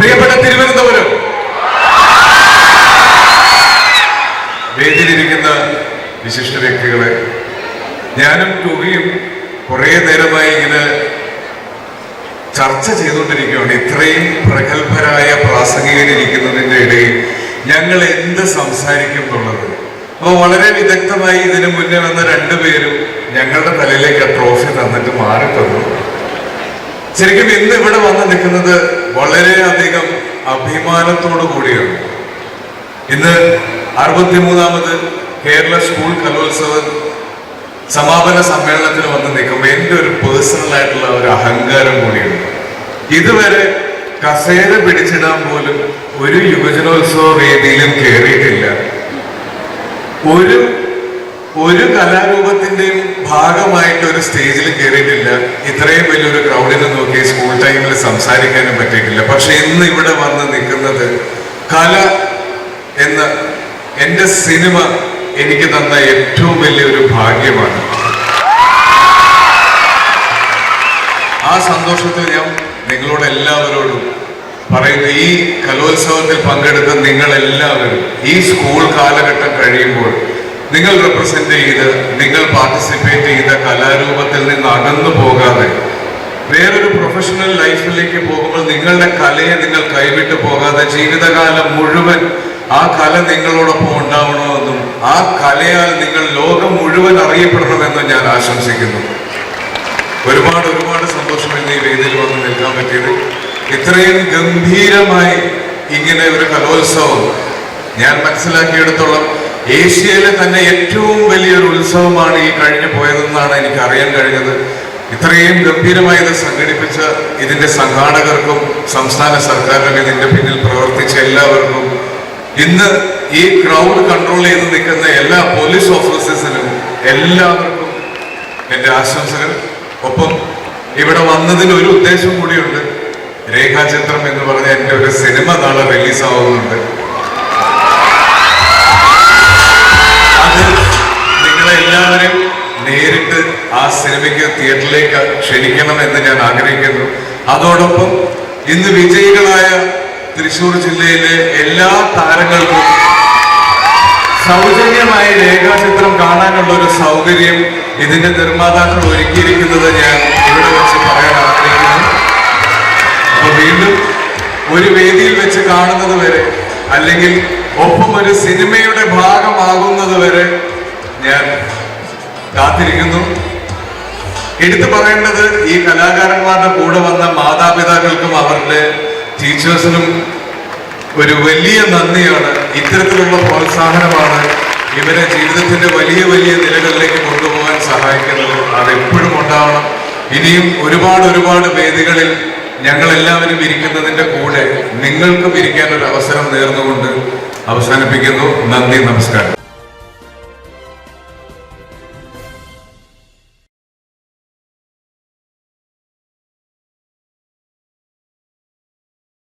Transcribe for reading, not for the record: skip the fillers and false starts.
പ്രിയപ്പെട്ട തിരുവനന്തപുരം, വേദിയിലിരിക്കുന്ന വിശിഷ്ട വ്യക്തികളെ, ഞാനും ടൂവിയും കുറെ നേരമായി ഇങ്ങനെ ചർച്ച ചെയ്തുകൊണ്ടിരിക്കുകയാണ്. ഇത്രയും പ്രഗത്ഭരായ പ്രാസംഗികരിക്കുന്നതിൻ്റെ ഇടയിൽ ഞങ്ങൾ എന്ത് സംസാരിക്കും എന്നുള്ളത്. അപ്പോൾ വളരെ വിദഗ്ധമായി ഇതിനു മുന്നേ വന്ന രണ്ടുപേരും ഞങ്ങളുടെ തലയിലേക്ക് ആ ട്രോഫി തന്നിട്ട് മാറി തന്നു. ശരിക്കും ഇന്ന് ഇവിടെ വന്ന് നിൽക്കുന്നത് വളരെയധികം അഭിമാനത്തോടു കൂടിയാണ്. ഇന്ന് 63ാമത് കേരള സ്കൂൾ കലോത്സവം സമാപന സമ്മേളനത്തിന് വന്ന് നിൽക്കുമ്പോൾ എൻ്റെ ഒരു പേഴ്സണൽ ആയിട്ടുള്ള ഒരു അഹങ്കാരം കൂടിയാണ്. ഇതുവരെ കസേര പിടിച്ചിടാൻ പോലും ഒരു യുവജനോത്സവ വേദിയിലും കയറിയിട്ടില്ല. ഒരു കലാരൂപത്തിന്റെയും ഭാഗമായിട്ട് ഒരു സ്റ്റേജിൽ കയറിയിട്ടില്ല. ഇത്രയും വലിയൊരു ക്രൗഡിനെ നോക്കി സ്കൂൾ ടൈമിൽ സംസാരിക്കാനും പറ്റിയിട്ടില്ല. പക്ഷെ ഇന്ന് ഇവിടെ വന്ന് നിൽക്കുന്നത് കല എന്ന എൻ്റെ സിനിമ എനിക്ക് തന്ന ഏറ്റവും വലിയൊരു ഭാഗ്യമാണ്. ആ സന്തോഷത്തിൽ ഞാൻ നിങ്ങളോട് എല്ലാവരോടും പറയുന്നു, ഈ കലോത്സവത്തിൽ പങ്കെടുത്ത നിങ്ങളെല്ലാവരും ഈ സ്കൂൾ കാലഘട്ടം കഴിയുമ്പോൾ നിങ്ങൾ റെപ്രസെന്റ് ചെയ്ത് നിങ്ങൾ പാർട്ടിസിപ്പേറ്റ് ചെയ്ത കലാരൂപത്തിൽ നിന്ന് അകന്നു പോകാതെ വേറൊരു പ്രൊഫഷണൽ ലൈഫിലേക്ക് പോകുമ്പോൾ നിങ്ങളുടെ കലയെ നിങ്ങൾ കൈവിട്ടു പോകാതെ ജീവിതകാലം മുഴുവൻ ആ കല നിങ്ങളോടൊപ്പം ഉണ്ടാവണമെന്നും ആ കലയാൽ നിങ്ങൾ ലോകം മുഴുവൻ അറിയപ്പെടണമെന്നും ഞാൻ ആശംസിക്കുന്നു. ഒരുപാട് സന്തോഷം ഇന്ന് ഈ വേദിയിൽ വന്ന് നിൽക്കാൻ പറ്റിയത്. ഇത്രയും ഗംഭീരമായി ഇങ്ങനെ ഒരു കലോത്സവം ഞാൻ മനസ്സിലാക്കിയെടുത്തോളം ഏഷ്യയിലെ തന്നെ ഏറ്റവും വലിയൊരു ഉത്സവമാണ് ഈ കഴിഞ്ഞു പോയതെന്നാണ് എനിക്ക് അറിയാൻ കഴിഞ്ഞത്. ഇത്രയും ഗംഭീരമായി ഇത് സംഘടിപ്പിച്ച ഇതിന്റെ സംഘാടകർക്കും സംസ്ഥാന സർക്കാരിനും ഇതിന്റെ പിന്നിൽ പ്രവർത്തിച്ച എല്ലാവർക്കും, ഇന്ന് ഈ ക്രൗഡ് കൺട്രോൾ ചെയ്ത് നിൽക്കുന്ന എല്ലാ പോലീസ് ഓഫീസേഴ്സിനും എല്ലാവർക്കും എൻ്റെ ആശംസകൾ. ഒപ്പം ഇവിടെ വന്നതിന് ഒരു ഉദ്ദേശം കൂടിയുണ്ട്. രേഖാചിത്രം എന്ന് പറഞ്ഞ എൻ്റെ ഒരു സിനിമ നാളെ റിലീസാവുന്നുണ്ട്. അത് നിങ്ങളെല്ലാവരും നേരിട്ട് ആ സിനിമയ്ക്ക് തിയേറ്ററിലേക്ക് ക്ഷണിക്കണം എന്ന് ഞാൻ ആഗ്രഹിക്കുന്നു. അതോടൊപ്പം ഇന്ന് വിജയികളായ തൃശ്ശൂർ ജില്ലയിലെ എല്ലാ താരങ്ങൾക്കും സൗജന്യമായി രേഖാചിത്രം കാണാനുള്ള ഒരു സൗകര്യം ഇതിന്റെ നിർമ്മാതാക്കൾ ഒരുക്കിയിരിക്കുന്നത് ഞാൻ ഇവിടെ വെച്ച് പറയാൻ ആഗ്രഹിക്കുന്നു. അപ്പൊ വീണ്ടും ഒരു വേദിയിൽ വെച്ച് കാണുന്നത് വരെ, അല്ലെങ്കിൽ ഒപ്പം ഒരു സിനിമയുടെ ഭാഗമാകുന്നത് വരെ ഞാൻ കാത്തിരിക്കുന്നു. എടുത്തു പറയേണ്ടത് ഈ കലാകാരന്മാരുടെ കൂടെ വന്ന മാതാപിതാക്കൾക്കും അവരുടെ ടീച്ചേഴ്സിനും ഒരു വലിയ നന്ദിയാണ്. ഇത്തരത്തിലുള്ള പ്രോത്സാഹനമാണ് ഇവരെ ജീവിതത്തിന്റെ വലിയ നിലകളിലേക്ക് കൊണ്ടുപോകാൻ സഹായിക്കുന്നത്. അതെപ്പോഴും ഉണ്ടാവണം. ഇനിയും ഒരുപാട് വേദികളിൽ ഞങ്ങളെല്ലാവരും ഇരിക്കുന്നതിന്റെ കൂടെ നിങ്ങൾക്കും ഇരിക്കാൻ ഒരു അവസരം നേർന്നുകൊണ്ട് അവസാനിപ്പിക്കുന്നു. നന്ദി, നമസ്കാരം.